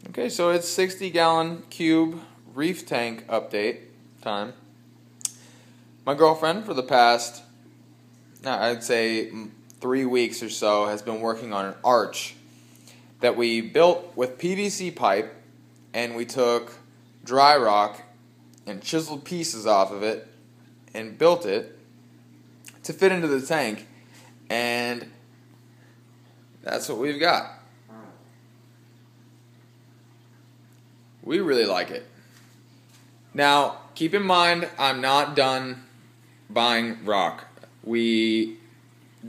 Okay, so it's 60-gallon cube reef tank update time. My girlfriend, for the past, I'd say 3 weeks or so, has been working on an arch that we built with PVC pipe, and we took dry rock and chiseled pieces off of it and built it to fit into the tank, and that's what we've got. We really like it. Now, keep in mind, I'm not done buying rock. We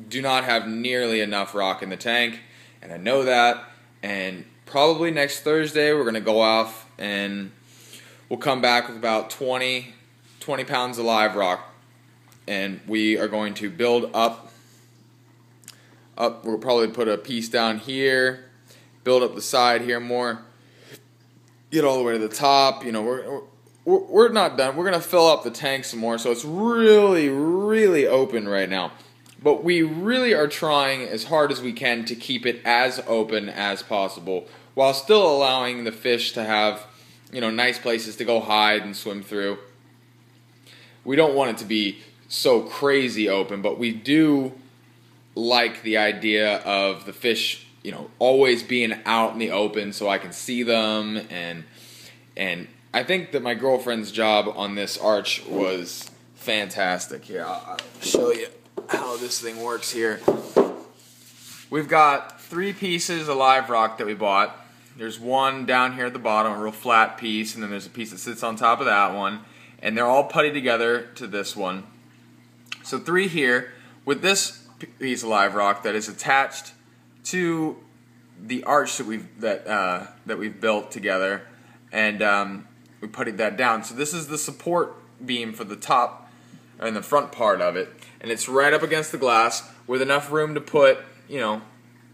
do not have nearly enough rock in the tank, and I know that, and probably next Thursday we're going to go off and we'll come back with about 20 pounds of live rock, and we are going to build up. We'll probably put a piece down here, build up the side here more, get all the way to the top. You know, we're not done. We're gonna fill up the tank some more, so it's really open right now. But we really are trying as hard as we can to keep it as open as possible, while still allowing the fish to have, you know, nice places to go hide and swim through. We don't want it to be so crazy open, but we do like the idea of the fish, you know, always being out in the open so I can see them, and I think that my girlfriend's job on this arch was fantastic. Here, I'll show you how this thing works here. We've got 3 pieces of live rock that we bought. There's one down here at the bottom, a real flat piece, and then there's a piece that sits on top of that one, and they're all putty together to this one. So 3 here with this piece of live rock that is attached to the arch that we've built together, and we puttied that down. So this is the support beam for the top and the front part of it, and it's right up against the glass with enough room to put, you know,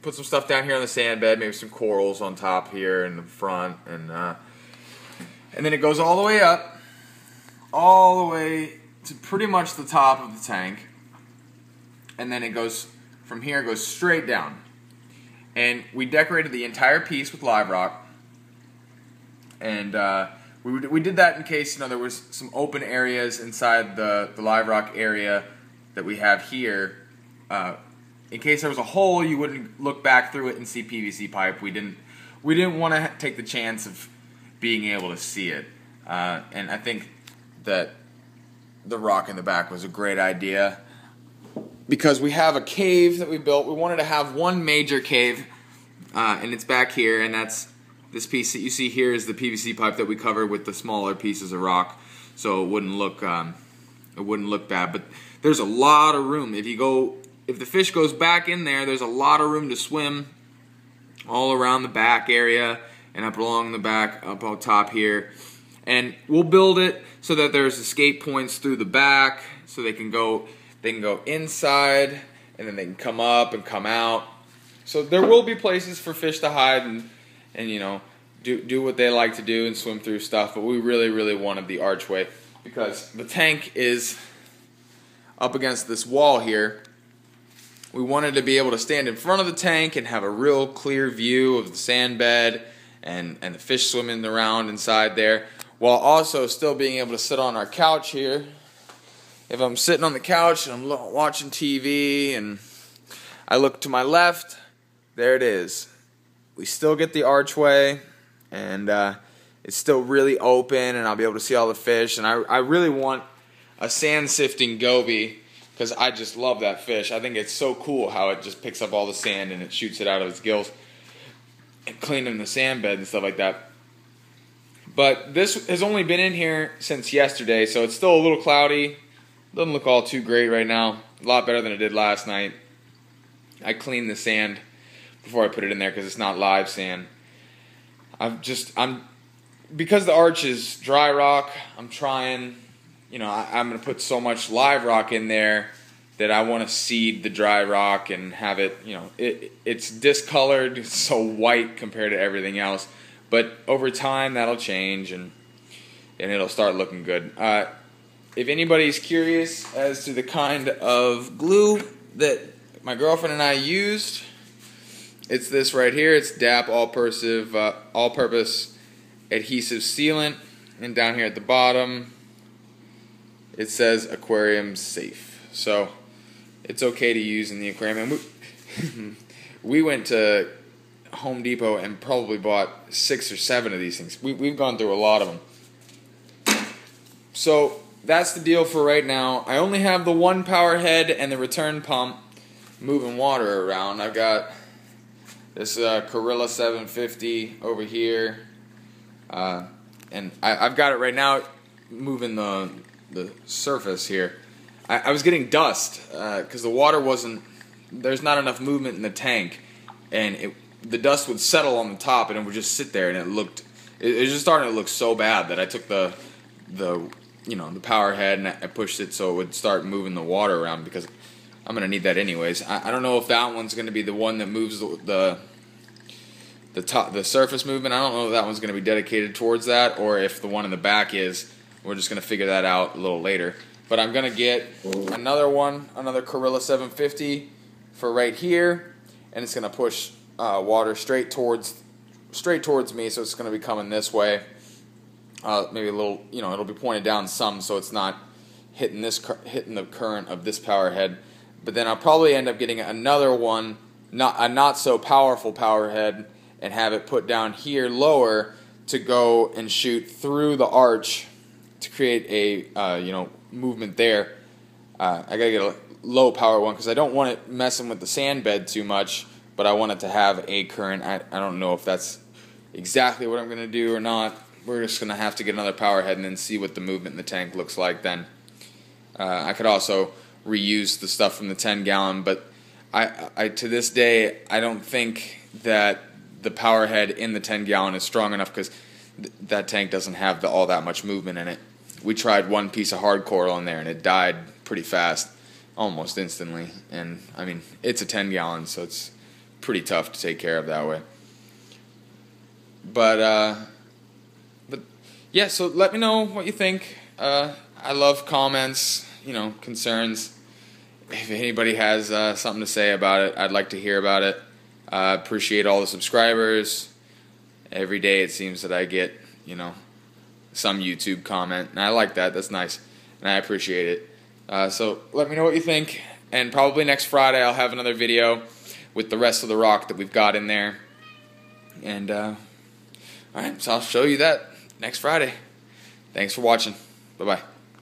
put some stuff down here on the sand bed, maybe some corals on top here in the front, and then it goes all the way up, all the way to pretty much the top of the tank, and then it goes from here, it goes straight down. And we decorated the entire piece with live rock, and we did that in case, you know, there was some open areas inside the live rock area that we have here. In case there was a hole, you wouldn't look back through it and see PVC pipe. We didn't want to take the chance of being able to see it, and I think that the rock in the back was a great idea, because we have a cave that we built. We wanted to have one major cave, and it's back here, and that's this piece that you see here is the PVC pipe that we covered with the smaller pieces of rock, so it wouldn't look bad. But there's a lot of room. If the fish goes back in there, there's a lot of room to swim all around the back area and up along the back, up on top here. And we'll build it so that there's escape points through the back, so they can go inside, and then they can come up and come out. So there will be places for fish to hide and you know, do what they like to do and swim through stuff. But we really wanted the archway because the tank is up against this wall here. We wanted to be able to stand in front of the tank and have a real clear view of the sand bed and the fish swimming around inside there, while also still being able to sit on our couch here. If I'm sitting on the couch and I'm watching TV and I look to my left, there it is. We still get the archway, and it's still really open, and I'll be able to see all the fish. And I really want a sand sifting goby, because I just love that fish. I think it's so cool how it just picks up all the sand and it shoots it out of its gills and cleaning the sand bed and stuff like that. But this has only been in here since yesterday, so it's still a little cloudy. Doesn't look all too great right now. A lot better than it did last night. I cleaned the sand before I put it in there because it's not live sand. Because the arch is dry rock, I'm trying, you know, I'm going to put so much live rock in there that I want to seed the dry rock and have it, you know, it's discolored, it's so white compared to everything else. But over time, that'll change, and it'll start looking good. If anybody's curious as to the kind of glue that my girlfriend and I used, It's this right here. It's DAP all-purpose adhesive sealant, and down here at the bottom it says aquarium safe. So it's okay to use in the aquarium. And we went to Home Depot and probably bought 6 or 7 of these things. We've gone through a lot of them. So that's the deal for right now. I only have the one power head and the return pump moving water around. I've got this Corilla 750 over here, and I've got it right now moving the surface here. I was getting dust because the water wasn't. There's not enough movement in the tank, and the dust would settle on the top, and it would just sit there, and it was just starting to look so bad that I took the power head and I pushed it so it would start moving the water around, because I'm gonna need that anyways. I don't know if that one's gonna be the one that moves the surface movement. I don't know if that one's gonna be dedicated towards that, or if the one in the back is. We're just gonna figure that out a little later. But I'm gonna get another Corilla 750 for right here, and it's gonna push water straight towards me. So it's gonna be coming this way. Maybe a little, it'll be pointed down some, so it's not hitting the current of this power head. But then I'll probably end up getting another one, a not so powerful power head, and have it put down here lower to go and shoot through the arch to create a movement there. I gotta get a low power one because I don't want it messing with the sand bed too much, but I want it to have a current. I don't know if that's exactly what I'm gonna do or not. We're just gonna have to get another power head and then see what the movement in the tank looks like then. I could also reuse the stuff from the 10-gallon, but I to this day I don't think that the power head in the 10-gallon is strong enough, because that tank doesn't have all that much movement in it. We tried one piece of hard coral in there and it died pretty fast, almost instantly. And I mean, it's a 10-gallon, so it's pretty tough to take care of that way. But yeah, so let me know what you think. I love comments, concerns. If anybody has something to say about it, I'd like to hear about it. Appreciate all the subscribers. Every day it seems that I get, some YouTube comment, and I like that. That's nice, and I appreciate it. So let me know what you think, and probably next Friday I'll have another video with the rest of the rock that we've got in there. And alright, so I'll show you that next Friday. Thanks for watching. Bye-bye.